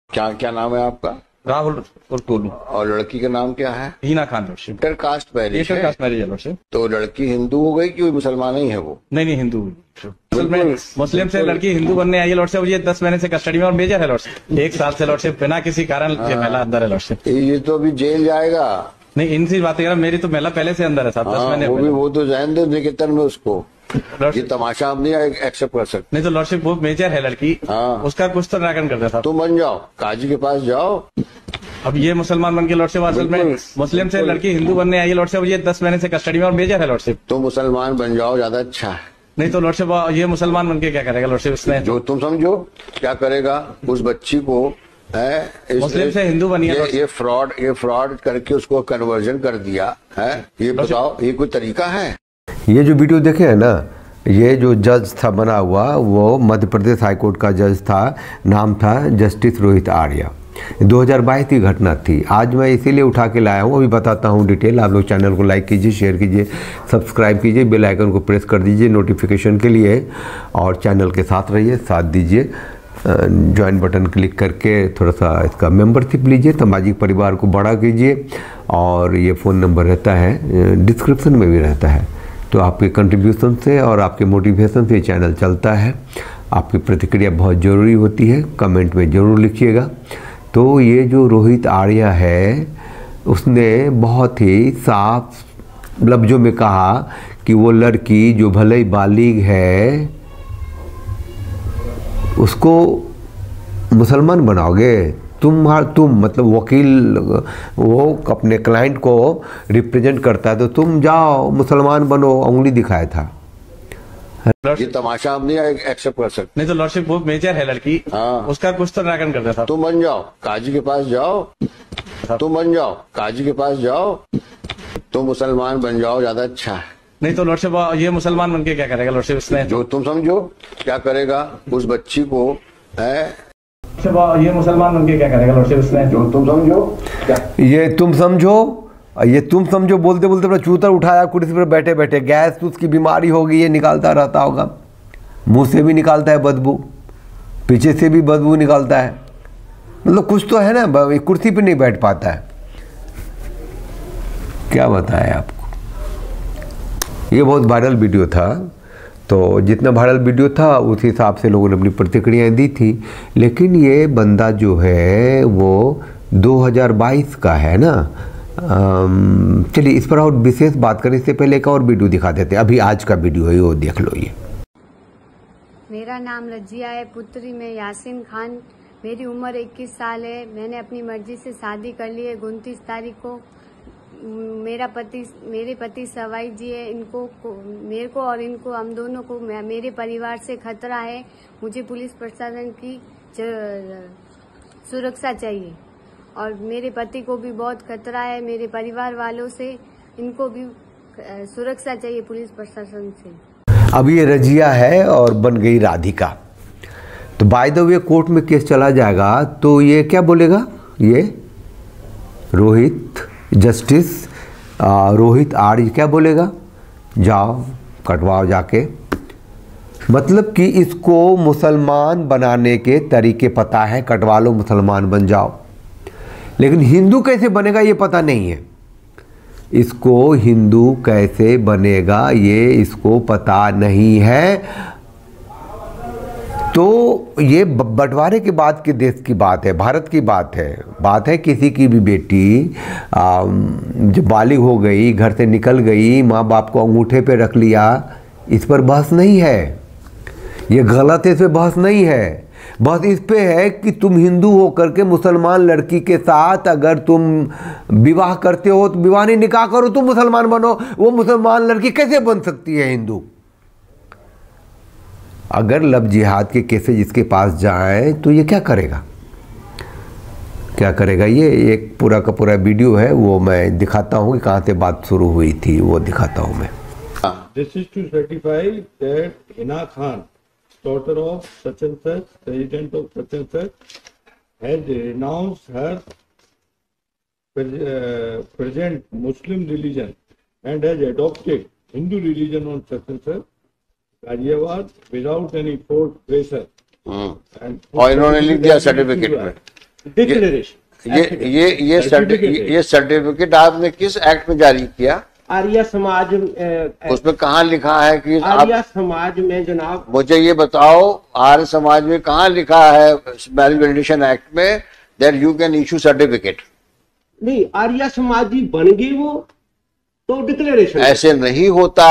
क्या क्या नाम है आपका? राहुल और टोलू। और लड़की का नाम क्या है? हीना खान लॉर्डशिप। इंटरकास्ट मैरिज है? इंटरकास्ट मैरिज है लॉर्डशिप। तो लड़की हिंदू हो गई कि मुसलमान ही है वो? नहीं हिंदू। असल में मुस्लिम से लड़की हिंदू बनने आई है लॉर्डशिप। ये 10 महीने से कस्टडी में और मेजर है लॉर्डशिप। 1 साल से लॉर्डशिप बिना किसी कारण ये महिला अंदर है लॉर्डशिप। ये तो अभी जेल जाएगा। नहीं इनसी बातें कर, मेरी तो महिला पहले से अंदर है साहब। 10 महीने वो तो जान दो निकेतन में उसको। ये तमाशा हम नहीं एक्सेप्ट कर सकते। नहीं तो लॉर्डशिप वो मेजर है लड़की। उसका कुछ तो निराकरण कर देता। तुम बन जाओ, काजी के पास जाओ। अब ये मुसलमान बन के लॉर्डशिप असल में मुस्लिम से लड़की हिंदू बनने आई है लॉर्डशिप। ये 10 महीने से कस्टडी में और मेजर है लॉर्डशिप। तुम मुसलमान बन जाओ, ज्यादा अच्छा है। नहीं तो लॉर्डशिप ये मुसलमान बन के क्या करेगा लॉर्डशिप? इसने जो तुम समझो क्या करेगा उस बच्ची को है। मुस्लिम से हिंदू बनी है। ये फ्रॉड करके उसको कन्वर्जन कर दिया है। ये बताओ ये कोई तरीका है? ये जो वीडियो देखे है ना, ये जो जज था बना हुआ वो मध्य प्रदेश हाईकोर्ट का जज था। नाम था जस्टिस रोहित आर्या। 2022 की घटना थी। आज मैं इसीलिए उठा के लाया हूँ, अभी बताता हूँ डिटेल। आप लोग चैनल को लाइक कीजिए, शेयर कीजिए, सब्सक्राइब कीजिए, बेल आइकन को प्रेस कर दीजिए नोटिफिकेशन के लिए, और चैनल के साथ रहिए, साथ दीजिए। ज्वाइन बटन क्लिक करके थोड़ा सा इसका मेंबरशिप लीजिए, सामाजिक परिवार को बड़ा कीजिए। और ये फ़ोन नंबर रहता है डिस्क्रिप्शन में भी रहता है। तो आपके कंट्रीब्यूशन से और आपके मोटिवेशन से चैनल चलता है। आपकी प्रतिक्रिया बहुत ज़रूरी होती है, कमेंट में ज़रूर लिखिएगा। तो ये जो रोहित आर्या है उसने बहुत ही साफ लफ्ज़ों में कहा कि वो लड़की जो भले ही बालिग है उसको मुसलमान बनाओगे तुम मतलब वकील वो अपने क्लाइंट को रिप्रेजेंट करता है, तो तुम जाओ मुसलमान बनो, उंगली दिखाया था। ये तमाशा हम नहीं एक्सेप्ट कर सकते। नहीं तो लॉर्डशिप वो मेजर है लड़की। उसका कुछ तो निराकरण कर देता। तुम बन जाओ, काजी के पास जाओ। तुम बन जाओ, काजी के पास जाओ। तुम मुसलमान बन जाओ, ज्यादा अच्छा है। नहीं तो लॉर्डशिप ये मुसलमान बन के क्या करेगा लॉर्डशिप? इसने जो तुम समझो क्या करेगा उस बच्ची को है। ये मुसलमान बन के क्या करेगा लॉर्डशिप? इसने जो तुम समझो क्या? ये तुम समझो बोलते बोलते अपना चूतर उठाया कुर्सी पर बैठे बैठे। गैस उसकी बीमारी होगी, ये निकालता रहता होगा। मुंह से भी निकालता है बदबू, पीछे से भी बदबू निकालता है। मतलब कुछ तो है ना, कुर्सी पे नहीं बैठ पाता है। क्या बताएं आपको। ये बहुत वायरल वीडियो था, तो जितना वायरल वीडियो था उस हिसाब से लोगों ने अपनी प्रतिक्रियाएं दी थी। लेकिन ये बंदा जो है वो 2022 का है ना। चलिए इस पर और विशेष बात करें इससे पहले एक और वीडियो दिखा देते हैं। अभी आज का वीडियो है, वो देख लो। ये मेरा नाम रजिया है, पुत्री में यासीन खान। मेरी उम्र 21 साल है। मैंने अपनी मर्जी से शादी कर ली है 29 तारीख को। मेरे पति सवाई जी है। मेरे को और इनको, हम दोनों को, मेरे परिवार से खतरा है। मुझे पुलिस प्रशासन की सुरक्षा चाहिए और मेरे पति को भी बहुत खतरा है। मेरे परिवार वालों से, इनको भी सुरक्षा चाहिए पुलिस प्रशासन से। अब ये रजिया है और बन गई राधिका। तो बाय द वे कोर्ट में केस चला जाएगा तो ये क्या बोलेगा? ये जस्टिस रोहित आर्य क्या बोलेगा? जाओ कटवाओ जाके। मतलब कि इसको मुसलमान बनाने के तरीके पता है, कटवा लो मुसलमान बन जाओ। लेकिन हिंदू कैसे बनेगा ये पता नहीं है इसको। हिंदू कैसे बनेगा ये इसको पता नहीं है। तो ये बंटवारे के बाद के देश की बात है, भारत की बात है। किसी की भी बेटी जब बालिग हो गई, घर से निकल गई, माँ बाप को अंगूठे पे रख लिया, इस पर बहस नहीं है। ये गलत है, इस पर बहस नहीं है। बस इस पे है कि तुम हिंदू होकर के मुसलमान लड़की के साथ अगर तुम विवाह करते हो तो विवाह नहीं, निकाह करो, तुम मुसलमान बनो। वो मुसलमान लड़की कैसे बन सकती है हिंदू? अगर लव जिहाद के केसेज इसके पास जाए तो ये क्या करेगा? ये एक पूरा का पूरा वीडियो है, वो मैं दिखाता हूँ कि कहाँ से बात शुरू हुई थी, वो दिखाता हूँ मैं। This is to certify that Hina Khan, daughter of such and such, resident of such and such, has renounced her present Muslim religion and has adopted Hindu religion on such and such, Ghaziabad, without any forced pressure। और इन्होंने लिख दिया certificate में। Declaration. ये certificate आपने किस act में जारी किया? आर्य समाज उसमें कहाँ लिखा है कि आर्य समाज में जनाब, मुझे ये बताओ आर्य समाज में कहाँ लिखा है मैरिज वेलिडेशन एक्ट में that you can issue certificate? नहीं, आर्य समाजी बन गई वो तो डिक्लेरेशन। ऐसे नहीं होता।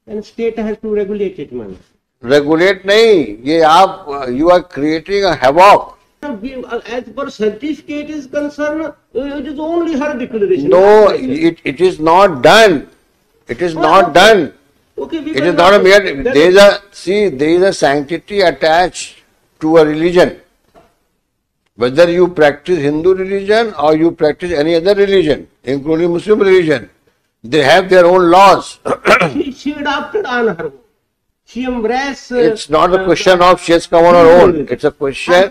State has to regulate it man. Regulate नहीं, ये आप you are creating a havoc. As per certificate is concerned, it is only her declaration. No, it is not done. It is not done. Okay, It is not a mere. There is a sanctity attached to a religion. Whether you practice Hindu religion or you practice any other religion, including Muslim religion, they have their own laws. she adopted on her. She embraced. It's not a question of she has come on her own. It's a question.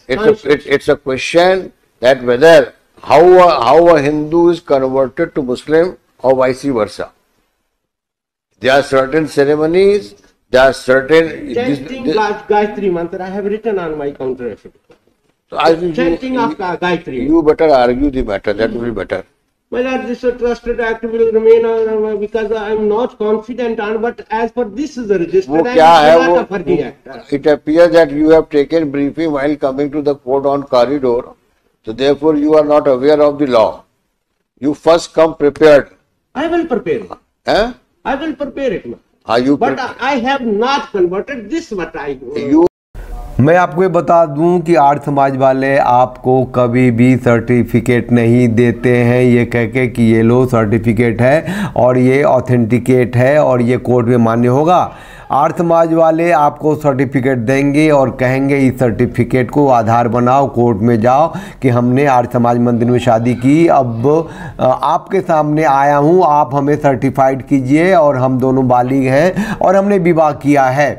It's a question that whether how a Hindu is converted to Muslim or vice versa. There are certain ceremonies. There are certain. Chanting Gayatri mantra. I have written on my counter affidavit. So I think chanting of Gayatri. You better argue the matter. That will be better. My lord, this trusted act will remain on because I am not confident on. But as for this is the register, वो क्या है वो? It appears that you have taken briefing while coming to the court on corridor, so therefore you are not aware of the law. You first come prepared. I will prepare it. Eh? I will prepare it. Are you? But I have not converted this. What I you. मैं आपको ये बता दूं कि आर्य समाज वाले आपको कभी भी सर्टिफिकेट नहीं देते हैं ये कह के कि ये लो सर्टिफिकेट है और ये ऑथेंटिकेट है और ये कोर्ट में मान्य होगा। आर्य समाज वाले आपको सर्टिफिकेट देंगे और कहेंगे इस सर्टिफिकेट को आधार बनाओ, कोर्ट में जाओ कि हमने आर्य समाज मंदिर में शादी की, अब आपके सामने आया हूँ, आप हमें सर्टिफाइड कीजिए और हम दोनों बालिग हैं और हमने विवाह किया है।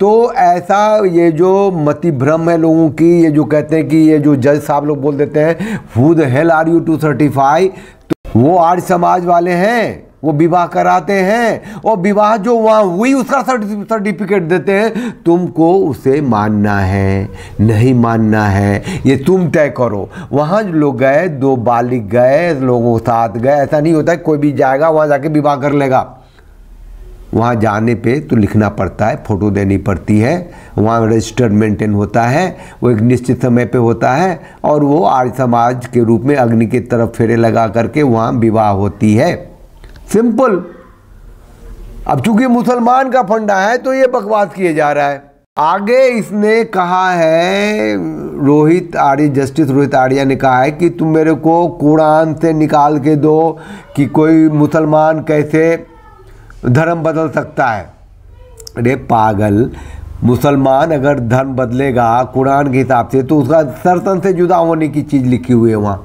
तो ऐसा ये जो मति भ्रम है लोगों की, ये जो कहते हैं कि ये जो जज साहब लोग बोल देते हैं who the hell are you to certify, तो वो आर्य समाज वाले हैं, वो विवाह कराते हैं और विवाह जो वहाँ हुई उसका सर्टिफिकेट देते हैं। तुमको उसे मानना है नहीं मानना है ये तुम तय करो। वहाँ जो लोग गए, दो बालिग गए, लोगों के साथ गए, ऐसा नहीं होता है कोई भी जाएगा वहाँ जाके विवाह कर लेगा। वहाँ जाने पे तो लिखना पड़ता है, फ़ोटो देनी पड़ती है, वहाँ रजिस्टर मेंटेन होता है, वो एक निश्चित समय पे होता है और वो आर्य समाज के रूप में अग्नि की तरफ फेरे लगा करके वहाँ विवाह होती है। सिंपल। अब चूंकि मुसलमान का फंडा है तो ये बकवास किए जा रहा है। आगे इसने कहा है, रोहित आर्य, जस्टिस रोहित आर्य ने कहा है कि तुम मेरे को कुरान से निकाल के दो कि कोई मुसलमान कैसे धर्म बदल सकता है। अरे पागल, मुसलमान अगर धर्म बदलेगा कुरान के हिसाब से तो उसका सर्तन से जुदा होने की चीज़ लिखी हुई है, वहाँ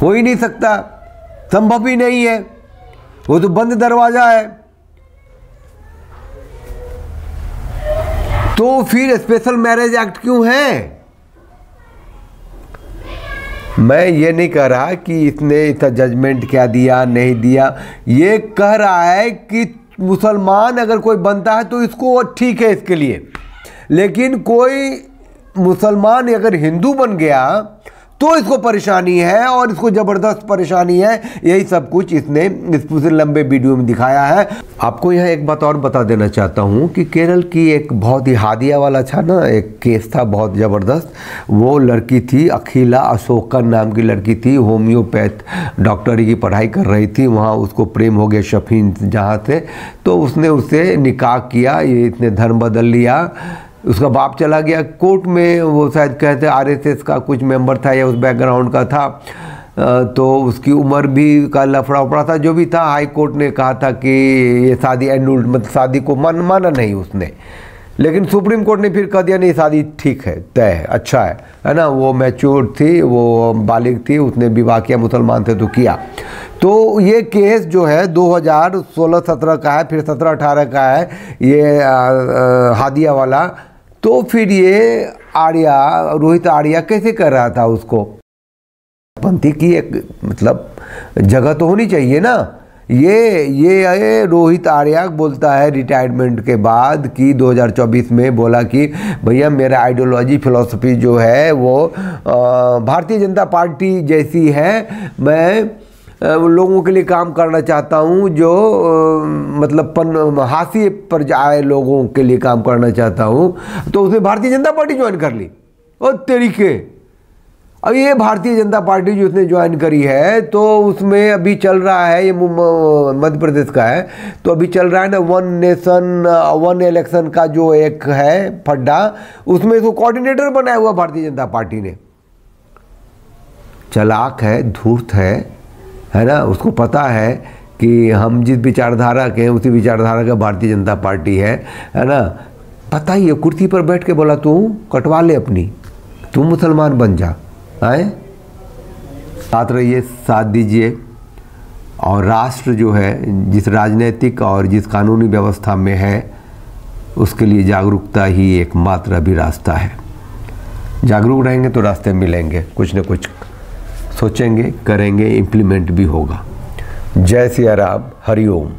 हो ही नहीं सकता, संभव ही नहीं है, वो तो बंद दरवाज़ा है। तो फिर स्पेशल मैरिज एक्ट क्यों है? मैं ये नहीं कह रहा कि इसने इसका जजमेंट क्या दिया नहीं दिया, ये कह रहा है कि मुसलमान अगर कोई बनता है तो इसको ठीक है इसके लिए, लेकिन कोई मुसलमान अगर हिंदू बन गया तो इसको परेशानी है और इसको ज़बरदस्त परेशानी है। यही सब कुछ इसने इस पूरे लंबे वीडियो में दिखाया है। आपको यहाँ एक बात और बता देना चाहता हूँ कि केरल की एक बहुत ही हादिया वाला था ना, एक केस था बहुत ज़बरदस्त। वो लड़की थी अखिला अशोकन नाम की लड़की थी, होम्योपैथ डॉक्टरी की पढ़ाई कर रही थी। वहाँ उसको प्रेम हो गया शफीन जहाँ से, तो उसने उससे निकाह किया, ये इसने धर्म बदल लिया। उसका बाप चला गया कोर्ट में, वो शायद कहते आरएसएस का कुछ मेंबर था या उस बैकग्राउंड का था, तो उसकी उम्र भी का लफड़ा उपड़ा था, जो भी था। हाई कोर्ट ने कहा था कि ये शादी एनुल्ड, मतलब शादी को माना नहीं उसने, लेकिन सुप्रीम कोर्ट ने फिर कह दिया नहीं शादी ठीक है, तय है, अच्छा है ना। वो मैच्योर थी, वो बालिग थी, उसने विवाह किया, मुसलमान थे तो किया। तो ये केस जो है 2016-17 का है, फिर 17-18 का है ये हादिया वाला। तो फिर ये आर्या, रोहित आर्या कैसे कर रहा था उसको? पंथी की एक मतलब जगह तो होनी चाहिए ना, ये रोहित आर्या बोलता है रिटायरमेंट के बाद कि 2024 में बोला कि भैया मेरा आइडियोलॉजी फिलॉसफी जो है वो भारतीय जनता पार्टी जैसी है, मैं लोगों के लिए काम करना चाहता हूं जो मतलब हाशिए पर जाए लोगों के लिए काम करना चाहता हूं। तो उसने भारतीय जनता पार्टी ज्वाइन कर ली। और तरीके अब ये भारतीय जनता पार्टी जो उसने ज्वाइन करी है तो उसमें अभी चल रहा है, ये मध्य प्रदेश का है, तो अभी चल रहा है ना वन नेशन वन इलेक्शन का जो एक है फड्डा, उसमें इसको कोऑर्डिनेटर बनाया हुआ भारतीय जनता पार्टी ने। चालाक है, धूर्त है ना, उसको पता है कि हम जिस विचारधारा के हैं उसी विचारधारा का भारतीय जनता पार्टी है ना। पता ही है, कुर्सी पर बैठ के बोला तू कटवा ले अपनी, तू मुसलमान बन जा, आए साथ रहिए, साथ दीजिए। और राष्ट्र जो है जिस राजनीतिक और जिस कानूनी व्यवस्था में है उसके लिए जागरूकता ही एकमात्र अभी रास्ता है। जागरूक रहेंगे तो रास्ते मिलेंगे, कुछ न कुछ सोचेंगे, करेंगे, इम्प्लीमेंट भी होगा। जय सिया राम, हरिओम।